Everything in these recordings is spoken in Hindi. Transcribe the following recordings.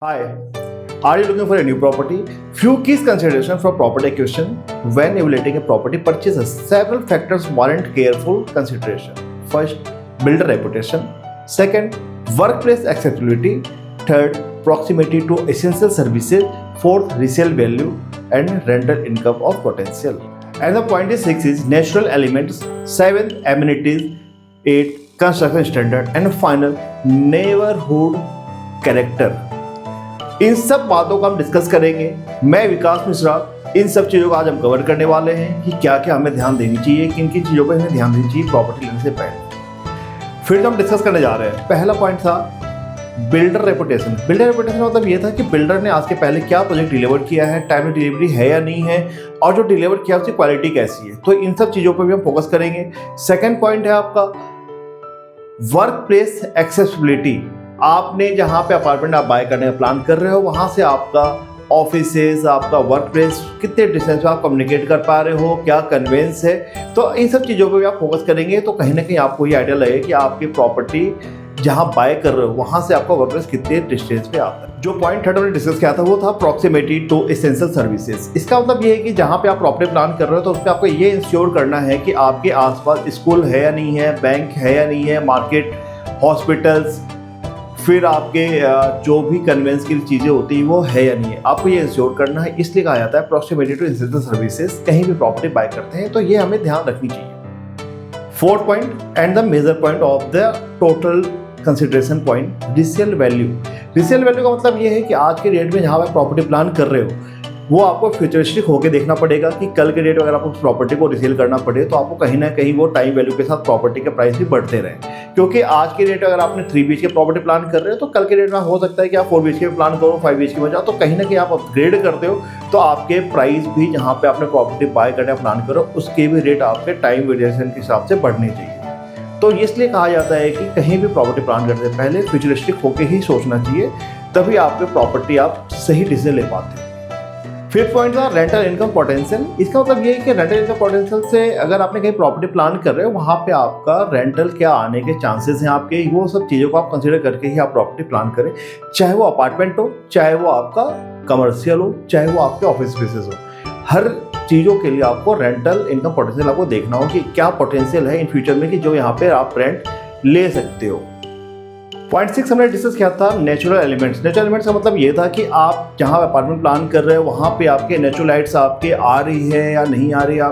Hi, are you looking for a new property? Few key considerations for property acquisition when evaluating a property purchases. Several factors warrant careful consideration. First, builder reputation. Second, workplace accessibility. Third, proximity to essential services. Fourth, resale value and rental income of potential. And the point is six is natural elements. Seventh, amenities. Eight, construction standard. And final, neighborhood character. इन सब बातों का हम डिस्कस करेंगे। मैं विकास मिश्रा इन सब चीज़ों को आज हम कवर करने वाले हैं कि क्या क्या हमें ध्यान देनी चाहिए, किन किन चीज़ों पर हमें ध्यान देनी चाहिए प्रॉपर्टी लेने से पहले। फिर हम डिस्कस करने जा रहे हैं। पहला पॉइंट था बिल्डर रेपुटेशन। बिल्डर रेपुटेशन मतलब ये था कि बिल्डर ने आज के पहले क्या प्रोजेक्ट डिलीवर किया है, टाइम डिलीवरी है या नहीं है, और जो डिलीवर किया उसकी क्वालिटी कैसी है। तो इन सब चीज़ों पर भी हम फोकस करेंगे। सेकेंड पॉइंट है आपका वर्क प्लेस एक्सेसिबिलिटी। आपने जहाँ पे अपार्टमेंट आप बाय करने का प्लान कर रहे हो वहाँ से आपका ऑफिसेज, आपका वर्क प्लेस कितने डिस्टेंस में आप कम्युनिकेट कर पा रहे हो, क्या कन्वेंस है। तो इन सब चीज़ों पे भी आप फोकस करेंगे तो कहीं ना कहीं आपको ये आइडिया लगे कि आपकी प्रॉपर्टी जहाँ बाय कर रहे हो वहाँ से आपका वर्क प्लेस कितने डिस्टेंस पे आता है। जो पॉइंट थर्ड हमने डिस्कस किया था वो था प्रॉक्सिमिटी टू एसेंशियल सर्विसेज। इसका मतलब ये है कि जहाँ पे आप प्रॉपर्टी प्लान कर रहे हो तो उसमें आपको ये इंश्योर करना है कि आपके आसपास स्कूल है या नहीं है, बैंक है या नहीं है, मार्केट, हॉस्पिटल्स, फिर आपके जो भी कन्वेंस की चीज़ें होती हैं वो है या नहीं है, आपको ये इंश्योर करना है। इसलिए कहा जाता है प्रॉक्सिमिटी टू एसेंशियल सर्विसेज। कहीं भी प्रॉपर्टी बाय करते हैं तो ये हमें ध्यान रखनी चाहिए। Fourth point and the major point of the total consideration point, resale value. Resale value का मतलब ये है कि आज के डेट में जहाँ आप प्रॉपर्टी प्लान कर रहे हो वो आपको फ्यूचरिस्टिक होकर देखना पड़ेगा कि कल के डेट अगर आपको उस प्रॉपर्टी को रिसेल करना पड़े तो आपको कहीं ना कहीं वो टाइम वैल्यू के साथ प्रॉपर्टी के प्राइस भी बढ़ते रहें। क्योंकि आज के डेट अगर आपने 3 BHK प्रॉपर्टी प्लान कर रहे हो तो कल के डेट में हो सकता है कि आप 4 BHK में प्लान करो, 5 BHK में जाओ, तो कहीं ना कहीं आप अपग्रेड करते हो तो आपके प्राइस भी जहाँ पे आपने प्रॉपर्टी बाय करने का प्लान करो उसके भी रेट आपके टाइम वेरिएशन के हिसाब से बढ़ने चाहिए। तो इसलिए कहा जाता है कि कहीं भी प्रॉपर्टी प्लान करने से पहले फ्यूचरिस्टिक होकर ही सोचना चाहिए, तभी आपके प्रॉपर्टी आप सही डिसीजन ले पाते हैं। फिफ्थ पॉइंट था रेंटल इनकम पोटेंशियल। इसका मतलब ये है कि रेंटल इनकम पोटेंशियल से अगर आपने कहीं प्रॉपर्टी प्लान कर रहे हो वहाँ पे आपका रेंटल क्या आने के चांसेस हैं आपके, वो सब चीज़ों को आप कंसीडर करके ही आप प्रॉपर्टी प्लान करें। चाहे वो अपार्टमेंट हो, चाहे वो आपका कमर्शियल हो, चाहे वो आपके ऑफिस स्पेसेस हो, हर चीज़ों के लिए आपको रेंटल इनकम पोटेंशियल आपको देखना हो कि क्या पोटेंशियल है इन फ्यूचर में कि जो यहाँ पे आप रेंट ले सकते हो। पॉइंट 6 हमने डिस्कस किया था नेचुरल एलिमेंट्स। नेचुरल एलिमेंट्स का मतलब ये था कि आप जहाँ अपार्टमेंट प्लान कर रहे हो वहाँ पे आपके नेचुरल लाइट्स आपके आ रही है या नहीं आ रही है,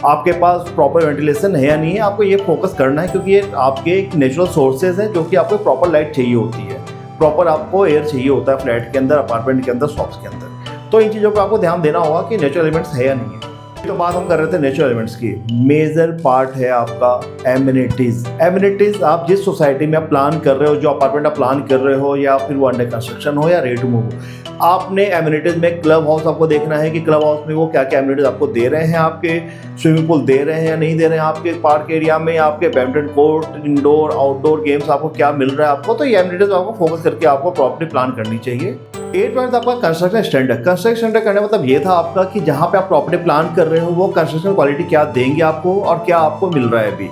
आपके पास प्रॉपर वेंटिलेशन है या नहीं है, आपको ये फोकस करना है क्योंकि ये आपके एक नेचुरल सोर्सेज हैं जो कि आपको प्रॉपर लाइट चाहिए होती है, प्रॉपर आपको एयर चाहिए होता है फ्लैट के अंदर, अपार्टमेंट के अंदर, शॉप्स के अंदर। तो इन चीज़ों पर आपको ध्यान देना होगा कि नेचुरल एलिमेंट्स है या नहीं है। तो बात हम कर रहे थे नेचुरल एलिमेंट्स की। मेजर पार्ट है आपका एमिनिटीज। एमिनिटीज आप जिस सोसाइटी में आप प्लान कर रहे हो, जो अपार्टमेंट आप प्लान कर रहे हो, या फिर वो अंडर कंस्ट्रक्शन हो या रेडी टू मूव हो, आपने एमिनिटीज में क्लब हाउस आपको देखना है कि क्लब हाउस में वो क्या क्या एमिनिटीज आपको दे रहे हैं, आपके स्विमिंग पूल दे रहे हैं या नहीं दे रहे हैं, आपके पार्क एरिया में आपके badminton court, indoor outdoor games आपको क्या मिल रहा है आपको। तो ये एमिनिटीज आपको फोकस करके आपको प्रॉपर्टी प्लान करनी चाहिए। 8 पॉइंट आपका कंस्ट्रक्शन स्टैंडर्ड। कंस्ट्रक्शन स्टैंडर्ड करने मतलब ये था आपका कि जहाँ पे आप प्रॉपर्टी प्लान कर रहे हो वो कंस्ट्रक्शन क्वालिटी क्या देंगे आपको और क्या आपको मिल रहा है अभी।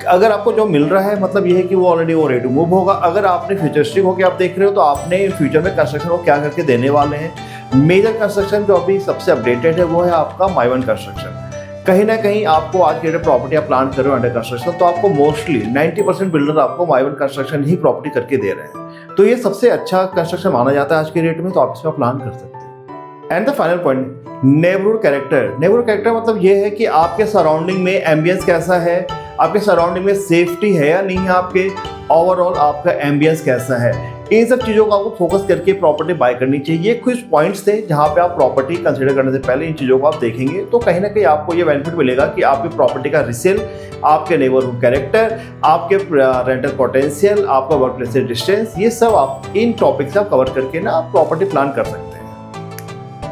अगर आपको जो मिल रहा है मतलब ये है कि वो ऑलरेडी वो रेडी टू मूव होगा। अगर आपने फ्यूचरिस्टिक होकर आप देख रहे हो तो आपने फ्यूचर में कंस्ट्रक्शन को क्या करके देने वाले हैं। मेजर कंस्ट्रक्शन जो अभी सबसे अपडेटेड है वो है आपका माइवन कंस्ट्रक्शन। कहीं ना कहीं आपको आज के डेट प्रॉपर्टी आप प्लान कर रहे हो अंडर कंस्ट्रक्शन तो आपको मोस्टली 90% बिल्डर आपको माइवन कंस्ट्रक्शन ही प्रॉपर्टी करके दे रहे हैं। तो ये सबसे अच्छा कंस्ट्रक्शन माना जाता है आज के डेट में, तो आप इसमें प्लान कर सकते हैं। And the final point neighbourhood character. Neighbourhood character मतलब ये है कि आपके सराउंडिंग में एम्बियंस कैसा है, आपके सराउंडिंग में सेफ्टी है या नहीं है, आपके ओवरऑल आपका एम्बियंस कैसा है। इन सब चीज़ों को आपको फोकस करके प्रॉपर्टी बाय करनी चाहिए। ये कुछ पॉइंट्स थे जहाँ पे आप प्रॉपर्टी कंसीडर करने से पहले इन चीज़ों को आप देखेंगे तो कहीं ना कहीं आपको ये बेनिफिट मिलेगा कि आपकी प्रॉपर्टी का रिसेल, आपके नेबरहुड कैरेक्टर, आपके रेंटल पोटेंशियल, आपका वर्क प्लेस से डिस्टेंस, ये सब आप इन टॉपिक से आप कवर करके ना आप प्रॉपर्टी प्लान कर सकते हैं।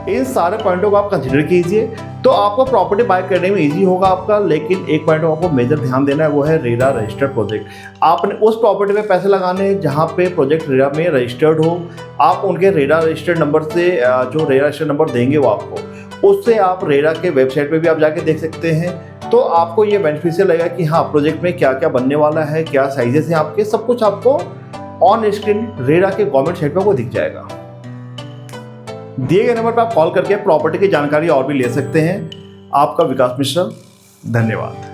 इन सारे पॉइंटों को आप कंसीडर कीजिए तो आपको प्रॉपर्टी बाय करने में इजी होगा आपका। लेकिन एक पॉइंट आपको मेजर ध्यान देना है वो है रेरा रजिस्टर्ड प्रोजेक्ट। आपने उस प्रॉपर्टी में पैसे लगाने हैं जहाँ पे प्रोजेक्ट रेरा में रजिस्टर्ड हो। आप उनके रेरा रजिस्टर्ड नंबर से जो रेरा रजिस्टर्ड नंबर देंगे वो आपको, उससे आप रेरा के वेबसाइट पे भी आप जाके देख सकते हैं। तो आपको ये बेनिफिशियल लगेगा कि हाँ प्रोजेक्ट में क्या क्या बनने वाला है, क्या साइजेस हैं आपके, सब कुछ आपको ऑन स्क्रीन रेरा के गवर्नमेंट साइट पर आपको दिख जाएगा। दिए गए नंबर पर आप कॉल करके प्रॉपर्टी की जानकारी और भी ले सकते हैं। आपका विकास मिश्रा, धन्यवाद।